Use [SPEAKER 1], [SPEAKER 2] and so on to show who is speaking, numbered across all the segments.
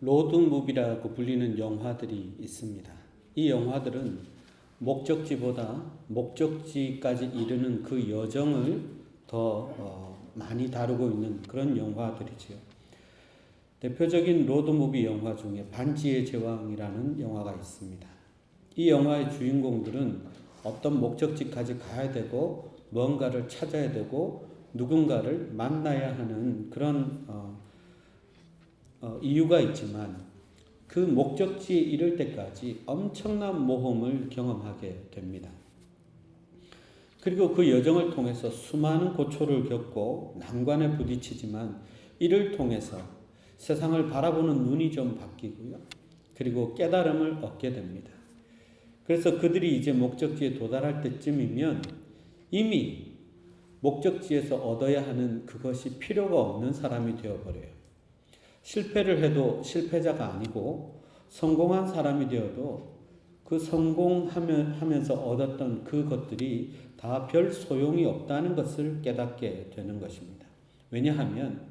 [SPEAKER 1] 로드무비라고 불리는 영화들이 있습니다. 이 영화들은 목적지보다 목적지까지 이르는 그 여정을 더 많이 다루고 있는 그런 영화들이지요. 대표적인 로드무비 영화 중에 반지의 제왕이라는 영화가 있습니다. 이 영화의 주인공들은 어떤 목적지까지 가야 되고 뭔가를 찾아야 되고 누군가를 만나야 하는 그런 이유가 있지만 그 목적지에 이를 때까지 엄청난 모험을 경험하게 됩니다. 그리고 그 여정을 통해서 수많은 고초를 겪고 난관에 부딪히지만 이를 통해서 세상을 바라보는 눈이 좀 바뀌고요. 그리고 깨달음을 얻게 됩니다. 그래서 그들이 이제 목적지에 도달할 때쯤이면 이미 목적지에서 얻어야 하는 그것이 필요가 없는 사람이 되어버려요. 실패를 해도 실패자가 아니고 성공한 사람이 되어도 그 성공하면서 얻었던 그것들이 다 별 소용이 없다는 것을 깨닫게 되는 것입니다. 왜냐하면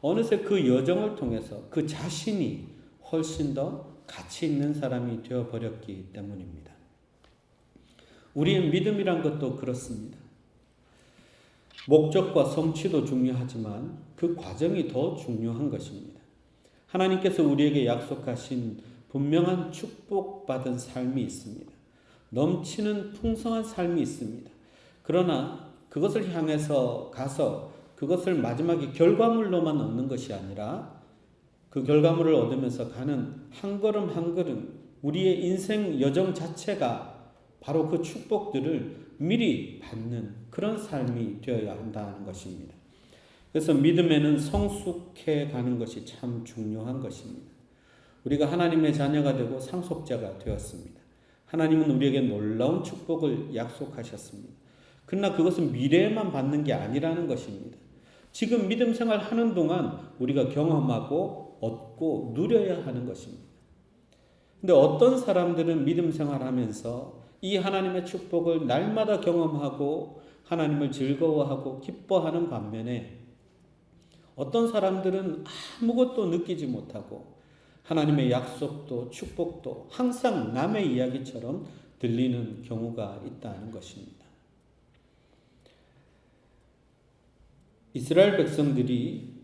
[SPEAKER 1] 어느새 그 여정을 통해서 그 자신이 훨씬 더 가치 있는 사람이 되어버렸기 때문입니다. 우리의 믿음이란 것도 그렇습니다. 목적과 성취도 중요하지만 그 과정이 더 중요한 것입니다. 하나님께서 우리에게 약속하신 분명한 축복받은 삶이 있습니다. 넘치는 풍성한 삶이 있습니다. 그러나 그것을 향해서 가서 그것을 마지막에 결과물로만 얻는 것이 아니라 그 결과물을 얻으면서 가는 한 걸음 한 걸음 우리의 인생 여정 자체가 바로 그 축복들을 미리 받는 그런 삶이 되어야 한다는 것입니다. 그래서 믿음에는 성숙해 가는 것이 참 중요한 것입니다. 우리가 하나님의 자녀가 되고 상속자가 되었습니다. 하나님은 우리에게 놀라운 축복을 약속하셨습니다. 그러나 그것은 미래에만 받는 게 아니라는 것입니다. 지금 믿음 생활 하는 동안 우리가 경험하고 얻고 누려야 하는 것입니다. 근데 어떤 사람들은 믿음 생활하면서 이 하나님의 축복을 날마다 경험하고 하나님을 즐거워하고 기뻐하는 반면에 어떤 사람들은 아무것도 느끼지 못하고 하나님의 약속도 축복도 항상 남의 이야기처럼 들리는 경우가 있다는 것입니다. 이스라엘 백성들이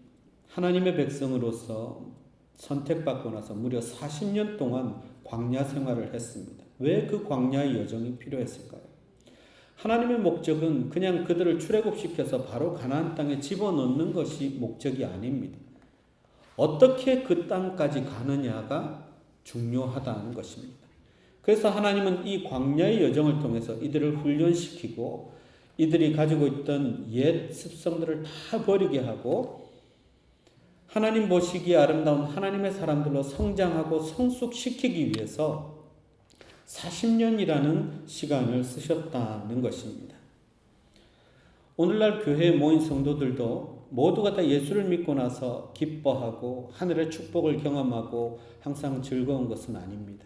[SPEAKER 1] 하나님의 백성으로서 선택받고 나서 무려 40년 동안 광야 생활을 했습니다. 왜 그 광야의 여정이 필요했을까요? 하나님의 목적은 그냥 그들을 출애굽시켜서 바로 가나안 땅에 집어넣는 것이 목적이 아닙니다. 어떻게 그 땅까지 가느냐가 중요하다는 것입니다. 그래서 하나님은 이 광야의 여정을 통해서 이들을 훈련시키고 이들이 가지고 있던 옛 습성들을 다 버리게 하고 하나님 보시기에 아름다운 하나님의 사람들로 성장하고 성숙시키기 위해서 40년이라는 시간을 쓰셨다는 것입니다. 오늘날 교회에 모인 성도들도 모두가 다 예수를 믿고 나서 기뻐하고 하늘의 축복을 경험하고 항상 즐거운 것은 아닙니다.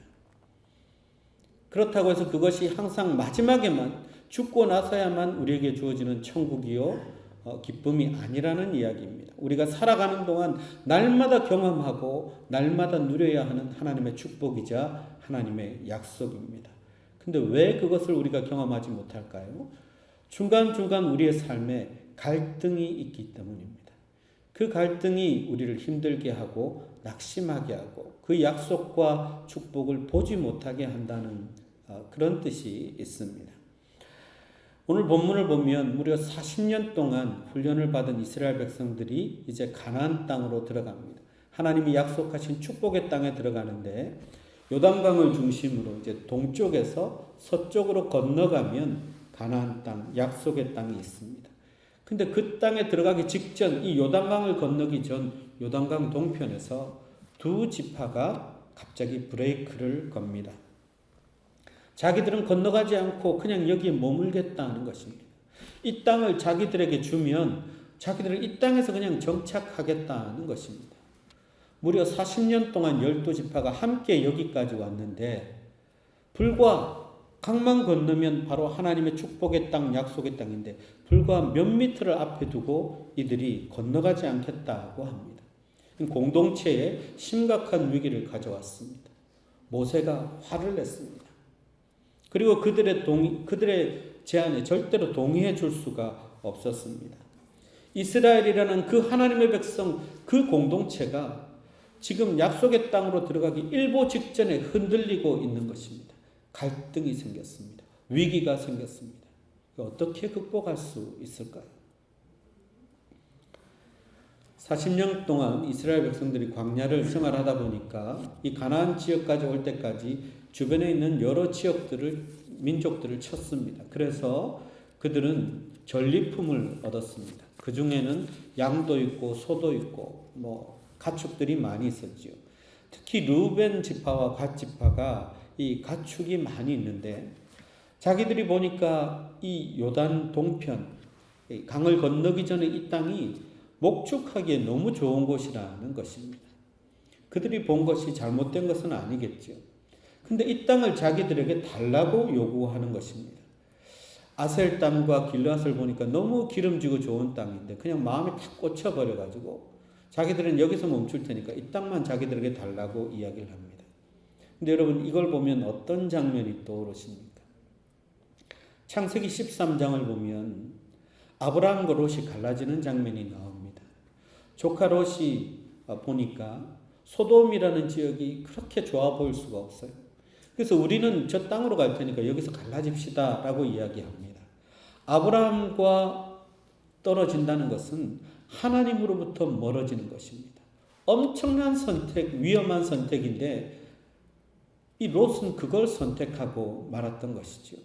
[SPEAKER 1] 그렇다고 해서 그것이 항상 마지막에만 죽고 나서야만 우리에게 주어지는 천국이요 기쁨이 아니라는 이야기입니다. 우리가 살아가는 동안 날마다 경험하고 날마다 누려야 하는 하나님의 축복이자 하나님의 약속입니다. 근데 왜 그것을 우리가 경험하지 못할까요? 중간중간 우리의 삶에 갈등이 있기 때문입니다. 그 갈등이 우리를 힘들게 하고 낙심하게 하고 그 약속과 축복을 보지 못하게 한다는 그런 뜻이 있습니다. 오늘 본문을 보면 무려 40년 동안 훈련을 받은 이스라엘 백성들이 이제 가나안 땅으로 들어갑니다. 하나님이 약속하신 축복의 땅에 들어가는데 요단강을 중심으로 이제 동쪽에서 서쪽으로 건너가면 가나안 땅, 약속의 땅이 있습니다. 근데 그 땅에 들어가기 직전 이 요단강을 건너기 전 요단강 동편에서 두 지파가 갑자기 브레이크를 겁니다. 자기들은 건너가지 않고 그냥 여기에 머물겠다는 것입니다. 이 땅을 자기들에게 주면 자기들은 이 땅에서 그냥 정착하겠다는 것입니다. 무려 40년 동안 12지파가 함께 여기까지 왔는데 불과 강만 건너면 바로 하나님의 축복의 땅, 약속의 땅인데 불과 몇 미터를 앞에 두고 이들이 건너가지 않겠다고 합니다. 공동체에 심각한 위기를 가져왔습니다. 모세가 화를 냈습니다. 그리고 그들의 제안에 절대로 동의해 줄 수가 없었습니다. 이스라엘이라는 그 하나님의 백성, 그 공동체가 지금 약속의 땅으로 들어가기 일보 직전에 흔들리고 있는 것입니다. 갈등이 생겼습니다. 위기가 생겼습니다. 어떻게 극복할 수 있을까요? 40년 동안 이스라엘 백성들이 광야를 생활하다 보니까 이 가나안 지역까지 올 때까지 주변에 있는 여러 민족들을 쳤습니다. 그래서 그들은 전리품을 얻었습니다. 그 중에는 양도 있고 소도 있고 가축들이 많이 있었지요. 특히 르우벤 지파와 갓 지파가 이 가축이 많이 있는데 자기들이 보니까 이 요단 동편 강을 건너기 전에 이 땅이 목축하기에 너무 좋은 곳이라는 것입니다. 그들이 본 것이 잘못된 것은 아니겠죠. 근데 이 땅을 자기들에게 달라고 요구하는 것입니다. 아셀 땅과 길르앗을 보니까 너무 기름지고 좋은 땅인데 그냥 마음에 탁 꽂혀버려가지고 자기들은 여기서 멈출 테니까 이 땅만 자기들에게 달라고 이야기를 합니다. 근데 여러분 이걸 보면 어떤 장면이 떠오르십니까? 창세기 13장을 보면 아브라함과 롯이 갈라지는 장면이 나옵니다. 조카 롯이 보니까 소돔이라는 지역이 그렇게 좋아 보일 수가 없어요. 그래서 우리는 저 땅으로 갈 테니까 여기서 갈라집시다 라고 이야기합니다. 아브라함과 떨어진다는 것은 하나님으로부터 멀어지는 것입니다. 엄청난 선택, 위험한 선택인데 이 롯은 그걸 선택하고 말았던 것이죠.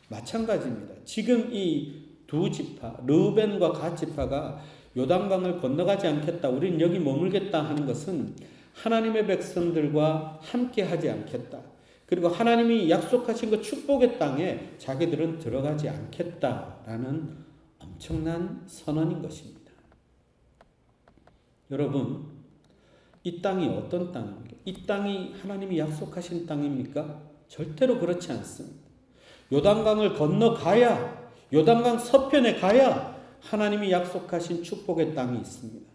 [SPEAKER 1] 마찬가지입니다. 지금 이 두 지파, 르우벤과 갓 지파가 요단강을 건너가지 않겠다, 우리는 여기 머물겠다 하는 것은 하나님의 백성들과 함께 하지 않겠다. 그리고 하나님이 약속하신 그 축복의 땅에 자기들은 들어가지 않겠다라는 엄청난 선언인 것입니다. 여러분, 이 땅이 어떤 땅입니까? 이 땅이 하나님이 약속하신 땅입니까? 절대로 그렇지 않습니다. 요단강을 건너가야, 요단강 서편에 가야 하나님이 약속하신 축복의 땅이 있습니다.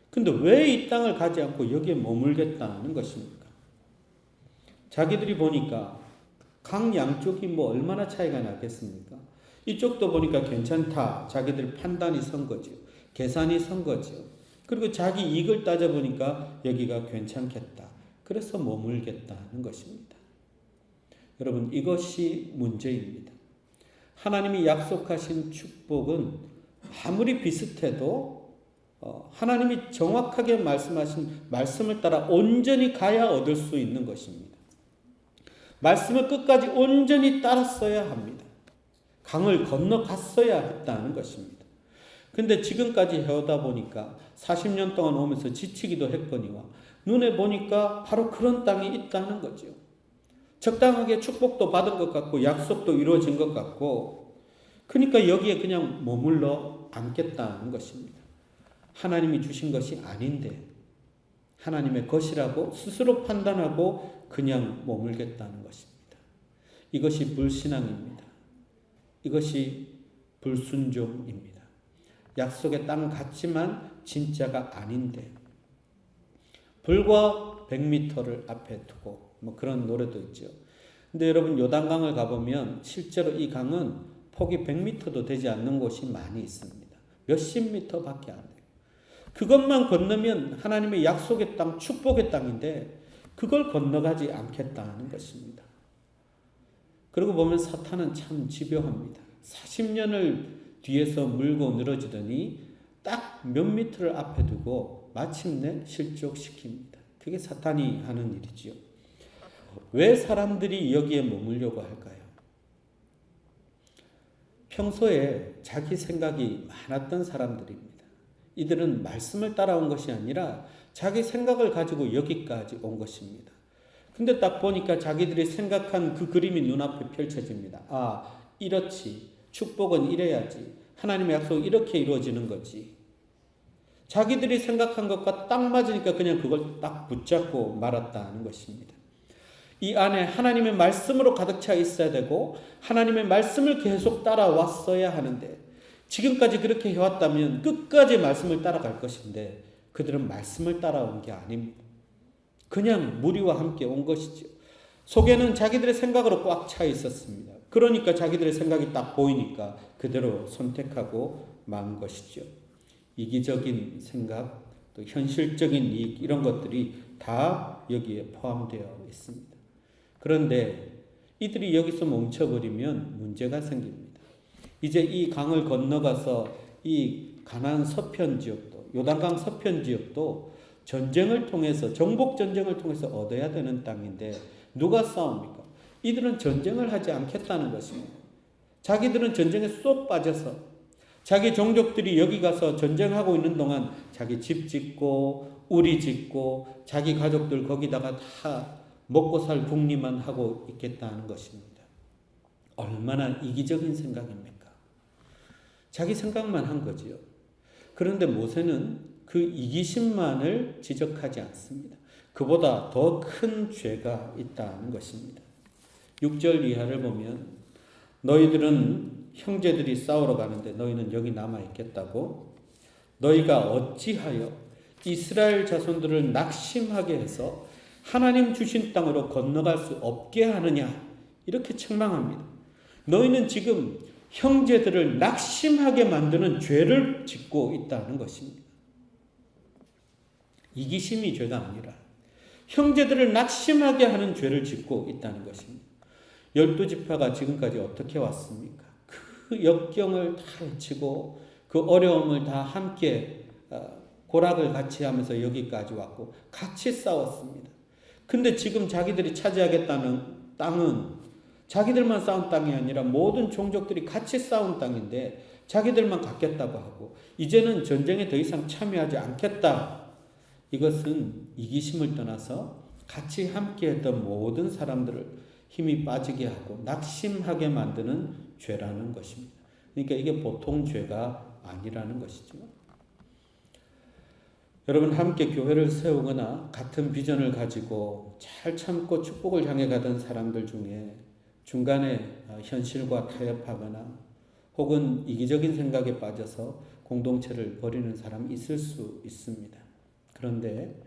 [SPEAKER 1] 근데 왜 이 땅을 가지 않고 여기에 머물겠다는 것입니까? 자기들이 보니까 강 양쪽이 얼마나 차이가 나겠습니까? 이쪽도 보니까 괜찮다. 자기들 판단이 선 거죠. 계산이 선 거죠. 그리고 자기 이익을 따져보니까 여기가 괜찮겠다. 그래서 머물겠다는 것입니다. 여러분, 이것이 문제입니다. 하나님이 약속하신 축복은 아무리 비슷해도 하나님이 정확하게 말씀하신 말씀을 따라 온전히 가야 얻을 수 있는 것입니다. 말씀을 끝까지 온전히 따랐어야 합니다. 강을 건너갔어야 했다는 것입니다. 근데 지금까지 해오다 보니까 40년 동안 오면서 지치기도 했거니와 눈에 보니까 바로 그런 땅이 있다는 거죠. 적당하게 축복도 받은 것 같고 약속도 이루어진 것 같고 그러니까 여기에 그냥 머물러 앉겠다는 것입니다. 하나님이 주신 것이 아닌데 하나님의 것이라고 스스로 판단하고 그냥 머물겠다는 것입니다. 이것이 불신앙입니다. 이것이 불순종입니다. 약속의 땅 같지만 진짜가 아닌데 불과 100m를 앞에 두고 그런 노래도 있죠. 근데 여러분 요단강을 가보면 실제로 이 강은 폭이 100m도 되지 않는 곳이 많이 있습니다. 몇십 미터밖에 안 돼요. 그것만 건너면 하나님의 약속의 땅, 축복의 땅인데 그걸 건너가지 않겠다는 것입니다. 그러고 보면 사탄은 참 집요합니다. 40년을 뒤에서 물고 늘어지더니 딱 몇 미터를 앞에 두고 마침내 실족시킵니다. 그게 사탄이 하는 일이지요. 왜 사람들이 여기에 머물려고 할까요? 평소에 자기 생각이 많았던 사람들입니다. 이들은 말씀을 따라온 것이 아니라 자기 생각을 가지고 여기까지 온 것입니다. 근데 딱 보니까 자기들이 생각한 그 그림이 눈앞에 펼쳐집니다. 아, 이렇지. 축복은 이래야지. 하나님의 약속은 이렇게 이루어지는 거지. 자기들이 생각한 것과 딱 맞으니까 그냥 그걸 딱 붙잡고 말았다는 것입니다. 이 안에 하나님의 말씀으로 가득 차 있어야 되고 하나님의 말씀을 계속 따라왔어야 하는데 지금까지 그렇게 해왔다면 끝까지 말씀을 따라갈 것인데 그들은 말씀을 따라온 게 아닙니다. 그냥 무리와 함께 온 것이죠. 속에는 자기들의 생각으로 꽉 차 있었습니다. 그러니까 자기들의 생각이 딱 보이니까 그대로 선택하고 만 것이죠. 이기적인 생각, 또 현실적인 이익 이런 것들이 다 여기에 포함되어 있습니다. 그런데 이들이 여기서 멈춰버리면 문제가 생깁니다. 이제 이 강을 건너가서 이 가나안 서편 지역도, 요단강 서편 지역도 전쟁을 통해서, 정복 전쟁을 통해서 얻어야 되는 땅인데 누가 싸웁니까? 이들은 전쟁을 하지 않겠다는 것입니다. 자기들은 전쟁에 쏙 빠져서 자기 종족들이 여기 가서 전쟁하고 있는 동안 자기 집 짓고 우리 짓고 자기 가족들 거기다가 다 먹고 살 궁리만 하고 있겠다는 것입니다. 얼마나 이기적인 생각입니까? 자기 생각만 한 거지요. 그런데 모세는 그 이기심만을 지적하지 않습니다. 그보다 더 큰 죄가 있다는 것입니다. 6절 이하를 보면 너희들은 형제들이 싸우러 가는데 너희는 여기 남아있겠다고? 너희가 어찌하여 이스라엘 자손들을 낙심하게 해서 하나님 주신 땅으로 건너갈 수 없게 하느냐? 이렇게 책망합니다. 너희는 지금 형제들을 낙심하게 만드는 죄를 짓고 있다는 것입니다. 이기심이 죄가 아니라 형제들을 낙심하게 하는 죄를 짓고 있다는 것입니다. 12지파가 지금까지 어떻게 왔습니까? 그 역경을 다 헤치고 그 어려움을 다 함께 고락을 같이 하면서 여기까지 왔고 같이 싸웠습니다. 근데 지금 자기들이 차지하겠다는 땅은 자기들만 싸운 땅이 아니라 모든 종족들이 같이 싸운 땅인데 자기들만 갖겠다고 하고 이제는 전쟁에 더 이상 참여하지 않겠다. 이것은 이기심을 떠나서 같이 함께했던 모든 사람들을 힘이 빠지게 하고 낙심하게 만드는 죄라는 것입니다. 그러니까 이게 보통 죄가 아니라는 것이죠. 여러분 함께 교회를 세우거나 같은 비전을 가지고 잘 참고 축복을 향해 가던 사람들 중에 중간에 현실과 타협하거나 혹은 이기적인 생각에 빠져서 공동체를 버리는 사람이 있을 수 있습니다. 그런데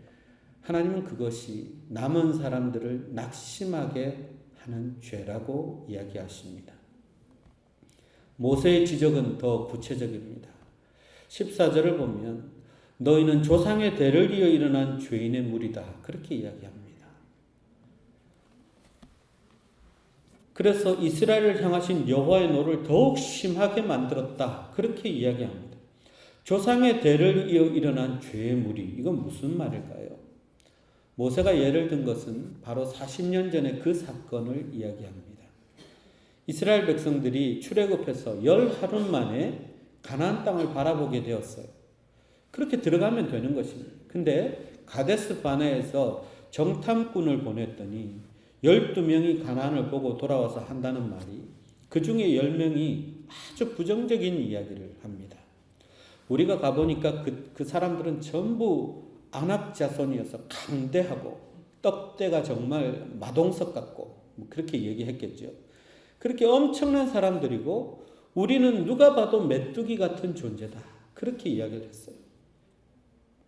[SPEAKER 1] 하나님은 그것이 남은 사람들을 낙심하게 하는 죄라고 이야기하십니다. 모세의 지적은 더 구체적입니다. 14절을 보면 너희는 조상의 대를 이어 일어난 죄인의 무리다. 그렇게 이야기합니다. 그래서 이스라엘을 향하신 여호와의 노를 더욱 심하게 만들었다. 그렇게 이야기합니다. 조상의 대를 이어 일어난 죄의 무리. 이건 무슨 말일까요? 모세가 예를 든 것은 바로 40년 전의 그 사건을 이야기합니다. 이스라엘 백성들이 출애굽해서 10하루 만에 가나안 땅을 바라보게 되었어요. 그렇게 들어가면 되는 것입니다. 근데 가데스 바네에서 정탐꾼을 보냈더니 12명이 가나안을 보고 돌아와서 한다는 말이 그 중에 10명이 아주 부정적인 이야기를 합니다. 우리가 가보니까 그 사람들은 전부 안악 자손이어서 강대하고 떡대가 정말 마동석 같고 그렇게 얘기했겠죠. 그렇게 엄청난 사람들이고 우리는 누가 봐도 메뚜기 같은 존재다. 그렇게 이야기를 했어요.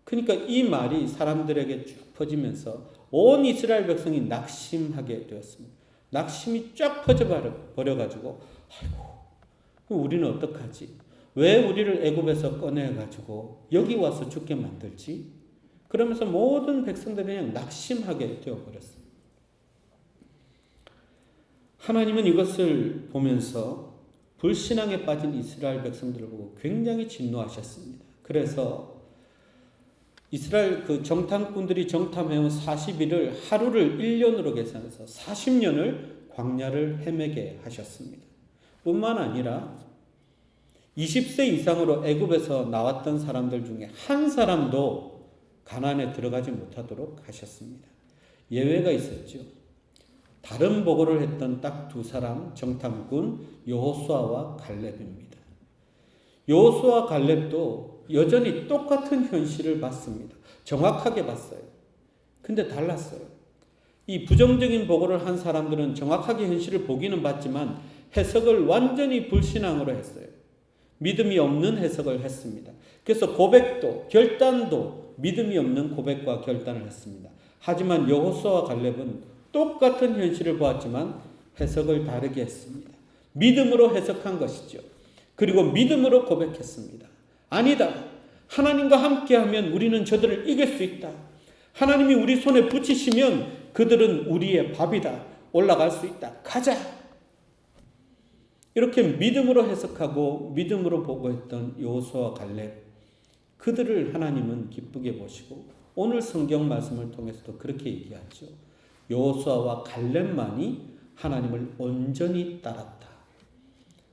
[SPEAKER 1] 그러니까 이 말이 사람들에게 쭉 퍼지면서 온 이스라엘 백성이 낙심하게 되었습니다. 낙심이 쫙 퍼져버려가지고 아이고 우리는 어떡하지? 왜 우리를 애굽에서 꺼내가지고 여기 와서 죽게 만들지? 그러면서 모든 백성들이 그냥 낙심하게 되어버렸습니다. 하나님은 이것을 보면서 불신앙에 빠진 이스라엘 백성들을 보고 굉장히 진노하셨습니다. 그래서 이스라엘 그 정탐꾼들이 정탐해온 40일을 하루를 1년으로 계산해서 40년을 광야를 헤매게 하셨습니다. 뿐만 아니라 20세 이상으로 애굽에서 나왔던 사람들 중에 한 사람도 가나안에 들어가지 못하도록 하셨습니다. 예외가 있었죠. 다른 보고를 했던 딱 두 사람 정탐꾼 여호수아와 갈렙입니다. 여호수아 갈렙도 여전히 똑같은 현실을 봤습니다. 정확하게 봤어요. 근데 달랐어요. 이 부정적인 보고를 한 사람들은 정확하게 현실을 보기는 봤지만 해석을 완전히 불신앙으로 했어요. 믿음이 없는 해석을 했습니다. 그래서 고백도 결단도 믿음이 없는 고백과 결단을 했습니다. 하지만 여호수아와 갈렙은 똑같은 현실을 보았지만 해석을 다르게 했습니다. 믿음으로 해석한 것이죠. 그리고 믿음으로 고백했습니다. 아니다. 하나님과 함께하면 우리는 저들을 이길 수 있다. 하나님이 우리 손에 붙이시면 그들은 우리의 밥이다. 올라갈 수 있다. 가자. 이렇게 믿음으로 해석하고 믿음으로 보고했던 여호수아와 갈렙, 그들을 하나님은 기쁘게 보시고 오늘 성경 말씀을 통해서도 그렇게 얘기하죠. 여호수아와 갈렙만이 하나님을 온전히 따랐다.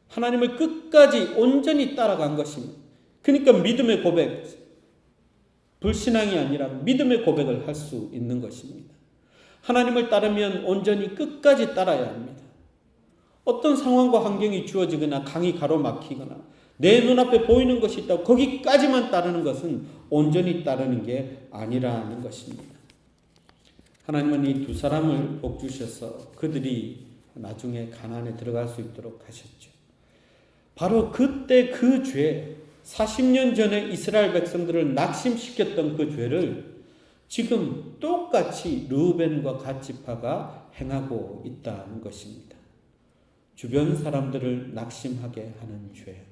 [SPEAKER 1] 하나님을 끝까지 온전히 따라간 것입니다. 그러니까 믿음의 고백, 불신앙이 아니라 믿음의 고백을 할 수 있는 것입니다. 하나님을 따르면 온전히 끝까지 따라야 합니다. 어떤 상황과 환경이 주어지거나 강이 가로막히거나 내 눈앞에 보이는 것이 있다고 거기까지만 따르는 것은 온전히 따르는 게 아니라는 것입니다. 하나님은 이 두 사람을 복 주셔서 그들이 나중에 가나안에 들어갈 수 있도록 하셨죠. 바로 그때 그 죄, 40년 전에 이스라엘 백성들을 낙심시켰던 그 죄를 지금 똑같이 르우벤과 갓 지파가 행하고 있다는 것입니다. 주변 사람들을 낙심하게 하는 죄,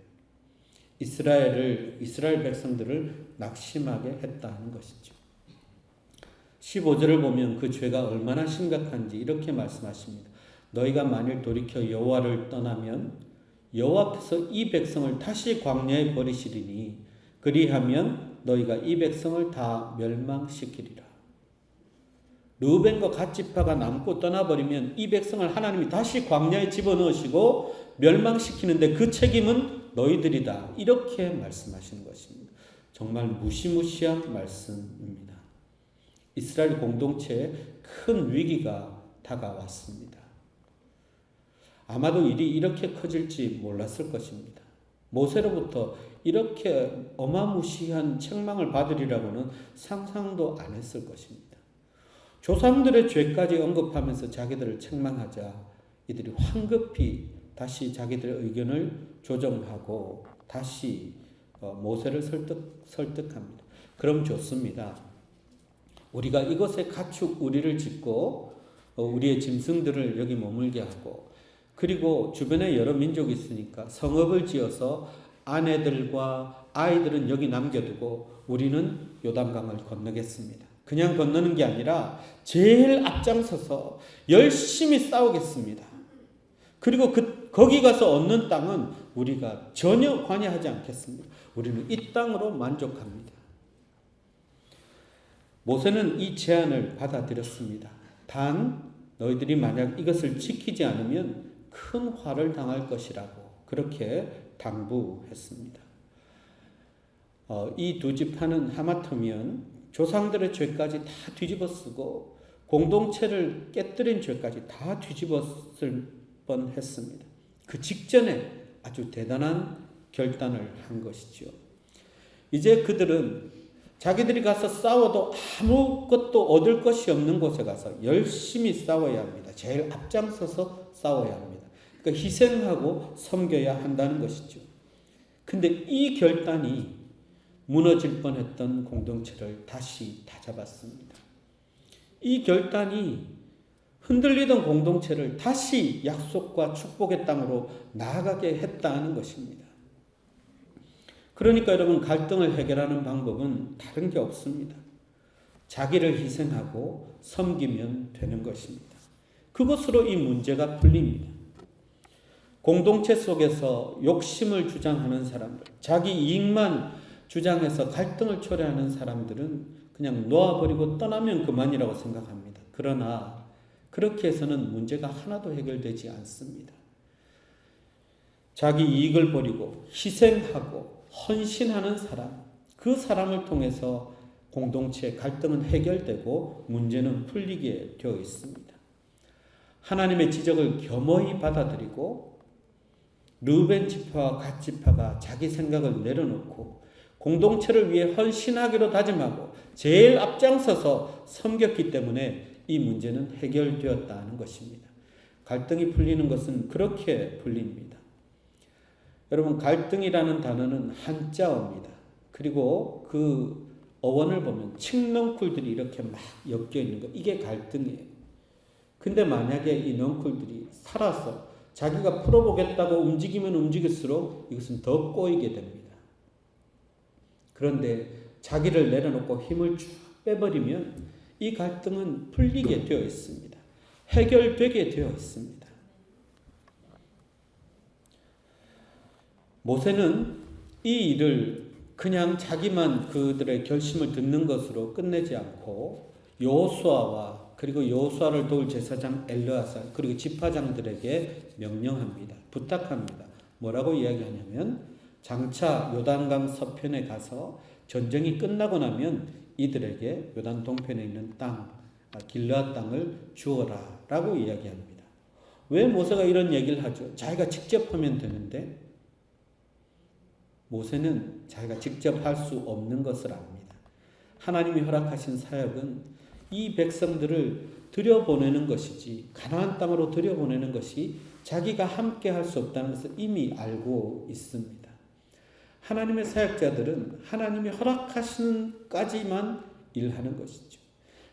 [SPEAKER 1] 이스라엘 백성들을 낙심하게 했다는 것이죠. 15절을 보면 그 죄가 얼마나 심각한지 이렇게 말씀하십니다. 너희가 만일 돌이켜 여호와를 떠나면 여호와께서 이 백성을 다시 광야에 버리시리니 그리하면 너희가 이 백성을 다 멸망시키리라. 르우벤과 갓 지파가 남고 떠나버리면 이 백성을 하나님이 다시 광야에 집어넣으시고 멸망시키는데 그 책임은 너희들이다. 이렇게 말씀하시는 것입니다. 정말 무시무시한 말씀입니다. 이스라엘 공동체에 큰 위기가 다가왔습니다. 아마도 일이 이렇게 커질지 몰랐을 것입니다. 모세로부터 이렇게 어마무시한 책망을 받으리라고는 상상도 안 했을 것입니다. 조상들의 죄까지 언급하면서 자기들을 책망하자 이들이 황급히 다시 자기들의 의견을 조정하고 다시 모세를 설득합니다. 그럼 좋습니다. 우리가 이곳에 가축 우리를 짓고 우리의 짐승들을 여기 머물게 하고 그리고 주변에 여러 민족이 있으니까 성읍을 지어서 아내들과 아이들은 여기 남겨두고 우리는 요단강을 건너겠습니다. 그냥 건너는 게 아니라 제일 앞장서서 열심히 싸우겠습니다. 그리고 거기 가서 얻는 땅은 우리가 전혀 관여하지 않겠습니다. 우리는 이 땅으로 만족합니다. 모세는 이 제안을 받아들였습니다. 단 너희들이 만약 이것을 지키지 않으면 큰 화를 당할 것이라고 그렇게 당부했습니다. 이 두 지파는 하마터면 조상들의 죄까지 다 뒤집어쓰고 공동체를 깨뜨린 죄까지 다 뒤집었을 뻔했습니다. 그 직전에 아주 대단한 결단을 한 것이죠. 이제 그들은 자기들이 가서 싸워도 아무것도 얻을 것이 없는 곳에 가서 열심히 싸워야 합니다. 제일 앞장서서 싸워야 합니다. 그러니까 희생하고 섬겨야 한다는 것이죠. 근데 이 결단이 무너질 뻔했던 공동체를 다시 다잡았습니다. 이 결단이 흔들리던 공동체를 다시 약속과 축복의 땅으로 나아가게 했다는 것입니다. 그러니까 여러분, 갈등을 해결하는 방법은 다른 게 없습니다. 자기를 희생하고 섬기면 되는 것입니다. 그것으로 이 문제가 풀립니다. 공동체 속에서 욕심을 주장하는 사람들, 자기 이익만 주장해서 갈등을 초래하는 사람들은 그냥 놓아버리고 떠나면 그만이라고 생각합니다. 그러나 그렇게 해서는 문제가 하나도 해결되지 않습니다. 자기 이익을 버리고 희생하고 헌신하는 사람, 그 사람을 통해서 공동체의 갈등은 해결되고 문제는 풀리게 되어 있습니다. 하나님의 지적을 겸허히 받아들이고 르우벤 지파와 갓 지파가 자기 생각을 내려놓고 공동체를 위해 헌신하기로 다짐하고 제일 앞장서서 섬겼기 때문에 이 문제는 해결되었다는 것입니다. 갈등이 풀리는 것은 그렇게 풀립니다. 여러분 갈등이라는 단어는 한자어입니다. 그리고 그 어원을 보면 칡넝쿨들이 이렇게 막 엮여 있는 거 이게 갈등이에요. 근데 만약에 이 넝쿨들이 살아서 자기가 풀어보겠다고 움직이면 움직일수록 이것은 더 꼬이게 됩니다. 그런데 자기를 내려놓고 힘을 쭉 빼버리면 이 갈등은 풀리게 되어 있습니다. 해결되게 되어 있습니다. 모세는 이 일을 그냥 자기만 그들의 결심을 듣는 것으로 끝내지 않고 여호수아와 그리고 여호수아를 도울 제사장 엘르아살 그리고 지파장들에게 명령합니다. 부탁합니다. 뭐라고 이야기하냐면 장차 요단강 서편에 가서 전쟁이 끝나고 나면 이들에게 요단 동편에 있는 땅 길르앗 땅을 주어라 라고 이야기합니다. 왜 모세가 이런 얘기를 하죠? 자기가 직접 하면 되는데 모세는 자기가 직접 할 수 없는 것을 압니다. 하나님이 허락하신 사역은 이 백성들을 들여보내는 것이지 가나안 땅으로 들여보내는 것이 자기가 함께 할 수 없다는 것을 이미 알고 있습니다. 하나님의 사역자들은 하나님이 허락하시는 까지만 일하는 것이죠.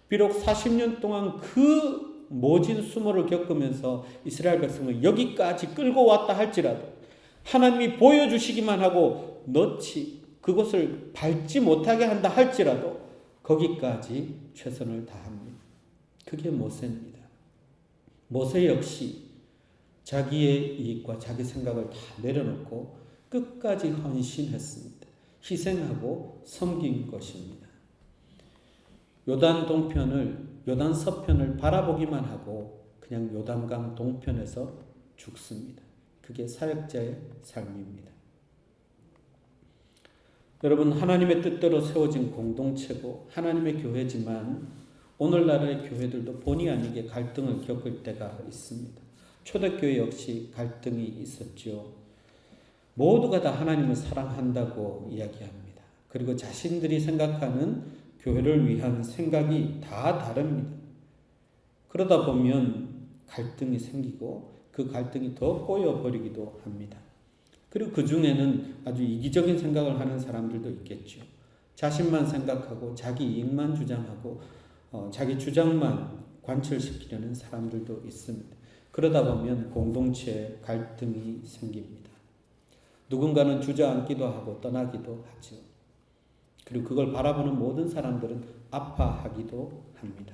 [SPEAKER 1] 비록 40년 동안 그 모진 수모를 겪으면서 이스라엘 백성을 여기까지 끌고 왔다 할지라도 하나님이 보여주시기만 하고 넣지 그것을 밟지 못하게 한다 할지라도 거기까지 최선을 다합니다. 그게 모세입니다. 모세 역시 자기의 이익과 자기 생각을 다 내려놓고 끝까지 헌신했습니다. 희생하고 섬긴 것입니다. 요단 동편을 요단 서편을 바라보기만 하고 그냥 요단강 동편에서 죽습니다. 그게 사역자의 삶입니다. 여러분 하나님의 뜻대로 세워진 공동체고 하나님의 교회지만 오늘날의 교회들도 본의 아니게 갈등을 겪을 때가 있습니다. 초대교회 역시 갈등이 있었죠. 모두가 다 하나님을 사랑한다고 이야기합니다. 그리고 자신들이 생각하는 교회를 위한 생각이 다 다릅니다. 그러다 보면 갈등이 생기고 그 갈등이 더 꼬여버리기도 합니다. 그리고 그 중에는 아주 이기적인 생각을 하는 사람들도 있겠죠. 자신만 생각하고 자기 이익만 주장하고 자기 주장만 관철시키려는 사람들도 있습니다. 그러다 보면 공동체에 갈등이 생깁니다. 누군가는 주저앉기도 하고 떠나기도 하죠. 그리고 그걸 바라보는 모든 사람들은 아파하기도 합니다.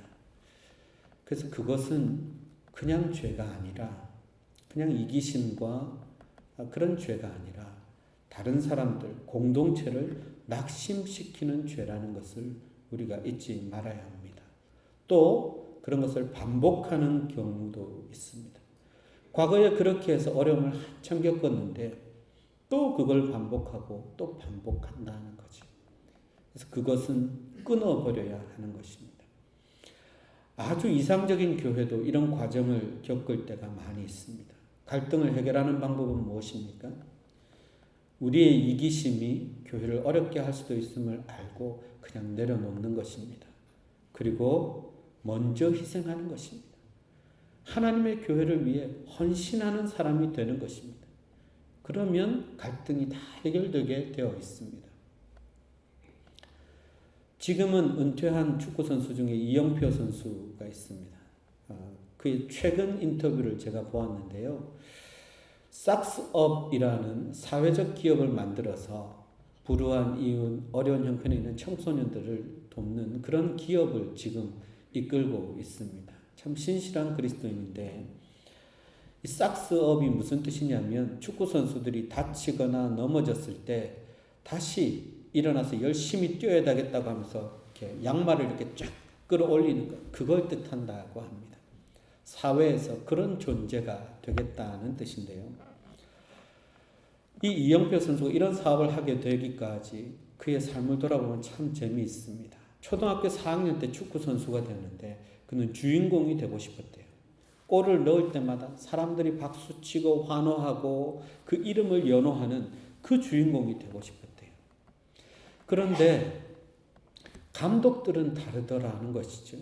[SPEAKER 1] 그래서 그것은 그냥 죄가 아니라 그냥 이기심과 그런 죄가 아니라 다른 사람들, 공동체를 낙심시키는 죄라는 것을 우리가 잊지 말아야 합니다. 또 그런 것을 반복하는 경우도 있습니다. 과거에 그렇게 해서 어려움을 한참 겪었는데 또 그걸 반복하고 또 반복한다는 거죠. 그래서 그것은 끊어버려야 하는 것입니다. 아주 이상적인 교회도 이런 과정을 겪을 때가 많이 있습니다. 갈등을 해결하는 방법은 무엇입니까? 우리의 이기심이 교회를 어렵게 할 수도 있음을 알고 그냥 내려놓는 것입니다. 그리고 먼저 희생하는 것입니다. 하나님의 교회를 위해 헌신하는 사람이 되는 것입니다. 그러면 갈등이 다 해결되게 되어 있습니다. 지금은 은퇴한 축구선수 중에 이영표 선수가 있습니다. 그의 최근 인터뷰를 제가 보았는데요. 싹스업이라는 사회적 기업을 만들어서 불우한 이웃, 어려운 형편에 있는 청소년들을 돕는 그런 기업을 지금 이끌고 있습니다. 참 신실한 그리스도인인데 이 싹스업이 무슨 뜻이냐면 축구 선수들이 다치거나 넘어졌을 때 다시 일어나서 열심히 뛰어야 되겠다고 하면서 이렇게 양말을 이렇게 쫙 끌어올리는 것, 그걸 뜻한다고 합니다. 사회에서 그런 존재가 되겠다는 뜻인데요. 이 이영표 선수가 이런 사업을 하게 되기까지 그의 삶을 돌아보면 참 재미있습니다. 초등학교 4학년 때 축구 선수가 되었는데 그는 주인공이 되고 싶었대요. 골을 넣을 때마다 사람들이 박수치고 환호하고 그 이름을 연호하는 그 주인공이 되고 싶었대요. 그런데 감독들은 다르더라는 것이죠.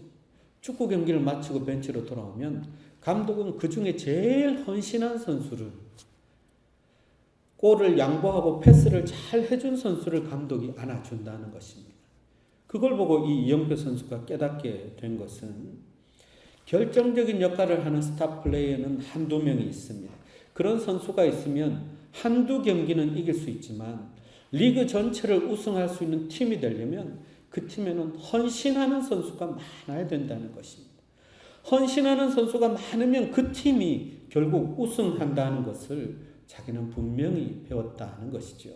[SPEAKER 1] 축구 경기를 마치고 벤치로 돌아오면 감독은 그 중에 제일 헌신한 선수를 골을 양보하고 패스를 잘 해준 선수를 감독이 안아준다는 것입니다. 그걸 보고 이 이영표 선수가 깨닫게 된 것은 결정적인 역할을 하는 스타 플레이어는 한두 명이 있습니다. 그런 선수가 있으면 한두 경기는 이길 수 있지만 리그 전체를 우승할 수 있는 팀이 되려면 그 팀에는 헌신하는 선수가 많아야 된다는 것입니다. 헌신하는 선수가 많으면 그 팀이 결국 우승한다는 것을 자기는 분명히 배웠다는 것이죠.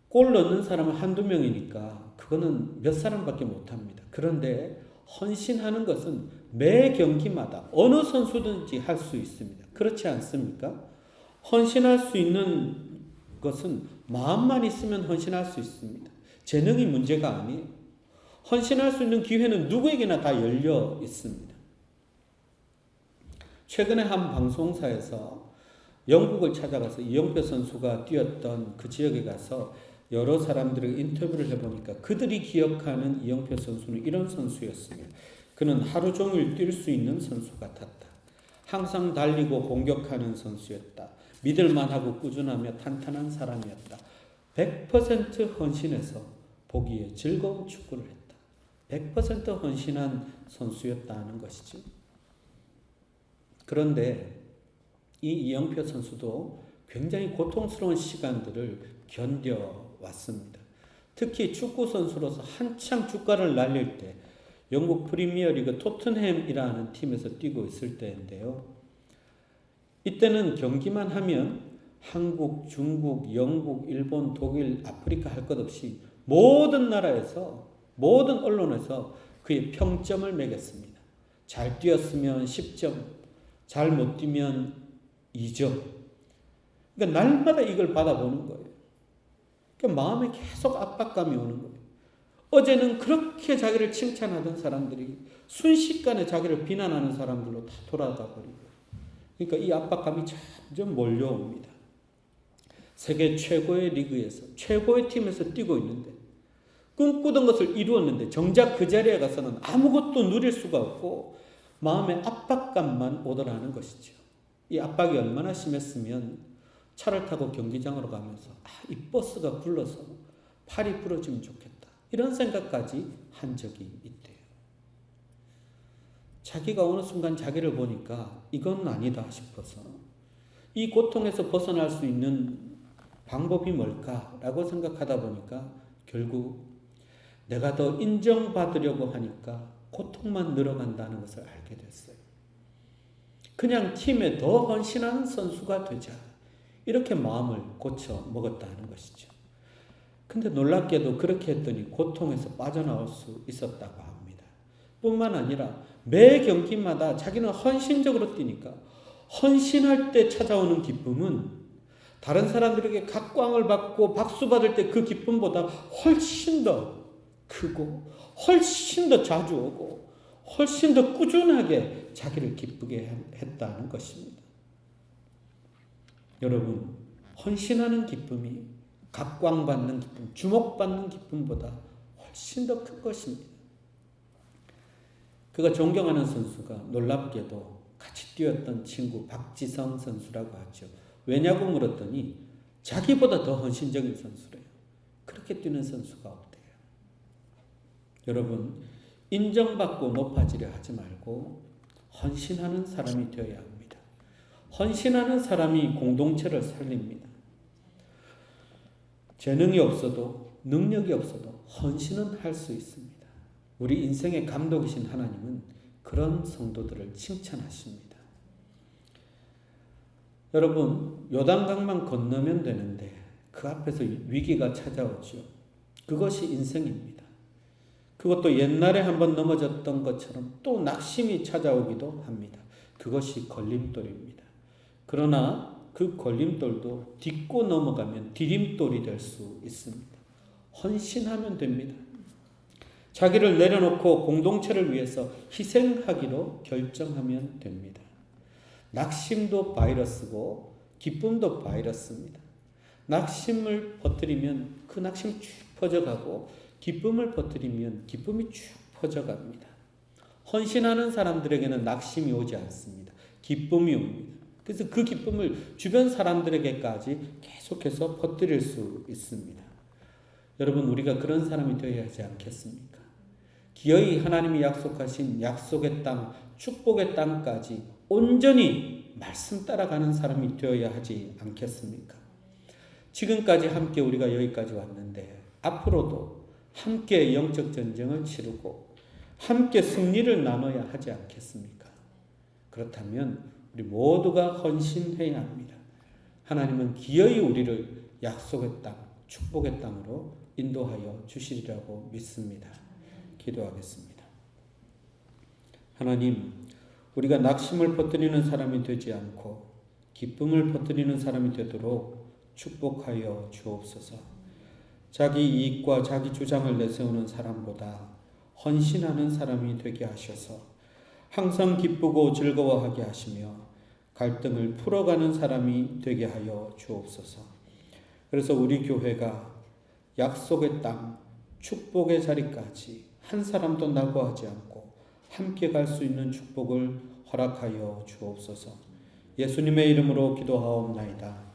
[SPEAKER 1] 골 넣는 사람은 한두 명이니까 그거는 몇 사람밖에 못합니다. 그런데 헌신하는 것은 매 경기마다 어느 선수든지 할 수 있습니다. 그렇지 않습니까? 헌신할 수 있는 것은 마음만 있으면 헌신할 수 있습니다. 재능이 문제가 아니에요. 헌신할 수 있는 기회는 누구에게나 다 열려 있습니다. 최근에 한 방송사에서 영국을 찾아가서 이영표 선수가 뛰었던 그 지역에 가서 여러 사람들에게 인터뷰를 해보니까 그들이 기억하는 이영표 선수는 이런 선수였습니다. 그는 하루 종일 뛸 수 있는 선수 같았다. 항상 달리고 공격하는 선수였다. 믿을만하고 꾸준하며 탄탄한 사람이었다. 100% 헌신해서 보기에 즐거운 축구를 했다. 100% 헌신한 선수였다는 것이죠. 그런데 이 이영표 선수도 굉장히 고통스러운 시간들을 견뎌왔습니다. 특히 축구 선수로서 한창 주가를 날릴 때 영국 프리미어리그 토트넘이라는 팀에서 뛰고 있을 때인데요. 이때는 경기만 하면 한국, 중국, 영국, 일본, 독일, 아프리카 할 것 없이 모든 나라에서 모든 언론에서 그의 평점을 매겼습니다. 잘 뛰었으면 10점, 잘 못 뛰면 2점. 그러니까 날마다 이걸 받아보는 거예요. 그러니까 마음에 계속 압박감이 오는 거예요. 어제는 그렇게 자기를 칭찬하던 사람들이 순식간에 자기를 비난하는 사람들로 다 돌아가 버리고, 그러니까 이 압박감이 점점 몰려옵니다. 세계 최고의 리그에서 최고의 팀에서 뛰고 있는데 꿈꾸던 것을 이루었는데 정작 그 자리에 가서는 아무것도 누릴 수가 없고 마음에 압박감만 오더라는 것이죠. 이 압박이 얼마나 심했으면 차를 타고 경기장으로 가면서 이 버스가 굴러서 팔이 부러지면 좋겠다, 이런 생각까지 한 적이 있대요. 자기가 어느 순간 자기를 보니까 이건 아니다 싶어서 이 고통에서 벗어날 수 있는 방법이 뭘까라고 생각하다 보니까 결국 내가 더 인정받으려고 하니까 고통만 늘어간다는 것을 알게 됐어요. 그냥 팀에 더 헌신하는 선수가 되자, 이렇게 마음을 고쳐 먹었다는 것이죠. 근데 놀랍게도 그렇게 했더니 고통에서 빠져나올 수 있었다고 합니다. 뿐만 아니라 매 경기마다 자기는 헌신적으로 뛰니까 헌신할 때 찾아오는 기쁨은 다른 사람들에게 각광을 받고 박수 받을 때 그 기쁨보다 훨씬 더 크고 훨씬 더 자주 오고 훨씬 더 꾸준하게 자기를 기쁘게 했다는 것입니다. 여러분, 헌신하는 기쁨이 각광받는 기쁨, 주목받는 기쁨보다 훨씬 더 큰 것입니다. 그가 존경하는 선수가 놀랍게도 같이 뛰었던 친구 박지성 선수라고 하죠. 왜냐고 물었더니 자기보다 더 헌신적인 선수래요. 그렇게 뛰는 선수가 없대요. 여러분, 인정받고 높아지려 하지 말고 헌신하는 사람이 되어야 합니다. 헌신하는 사람이 공동체를 살립니다. 재능이 없어도 능력이 없어도 헌신은 할 수 있습니다. 우리 인생의 감독이신 하나님은 그런 성도들을 칭찬하십니다. 여러분, 요단강만 건너면 되는데 그 앞에서 위기가 찾아오죠. 그것이 인생입니다. 그것도 옛날에 한번 넘어졌던 것처럼 또 낙심이 찾아오기도 합니다. 그것이 걸림돌입니다. 그러나 그 걸림돌도 딛고 넘어가면 디딤돌이 될 수 있습니다. 헌신하면 됩니다. 자기를 내려놓고 공동체를 위해서 희생하기로 결정하면 됩니다. 낙심도 바이러스고 기쁨도 바이러스입니다. 낙심을 퍼뜨리면 그 낙심이 쭉 퍼져가고 기쁨을 퍼뜨리면 기쁨이 쭉 퍼져갑니다. 헌신하는 사람들에게는 낙심이 오지 않습니다. 기쁨이 옵니다. 그래서 그 기쁨을 주변 사람들에게까지 계속해서 퍼뜨릴 수 있습니다. 여러분, 우리가 그런 사람이 되어야 하지 않겠습니까? 기어이 하나님이 약속하신 약속의 땅, 축복의 땅까지 온전히 말씀 따라가는 사람이 되어야 하지 않겠습니까? 지금까지 함께 우리가 여기까지 왔는데 앞으로도 함께 영적 전쟁을 치르고 함께 승리를 나눠야 하지 않겠습니까? 그렇다면 우리 모두가 헌신해야 합니다. 하나님은 기어이 우리를 약속의 땅, 축복의 땅으로 인도하여 주시리라고 믿습니다. 기도하겠습니다. 하나님, 우리가 낙심을 퍼뜨리는 사람이 되지 않고 기쁨을 퍼뜨리는 사람이 되도록 축복하여 주옵소서. 자기 이익과 자기 주장을 내세우는 사람보다 헌신하는 사람이 되게 하셔서 항상 기쁘고 즐거워하게 하시며 갈등을 풀어가는 사람이 되게 하여 주옵소서. 그래서 우리 교회가 약속의 땅, 축복의 자리까지 한 사람도 낙오하지 않고 함께 갈 수 있는 축복을 허락하여 주옵소서. 예수님의 이름으로 기도하옵나이다.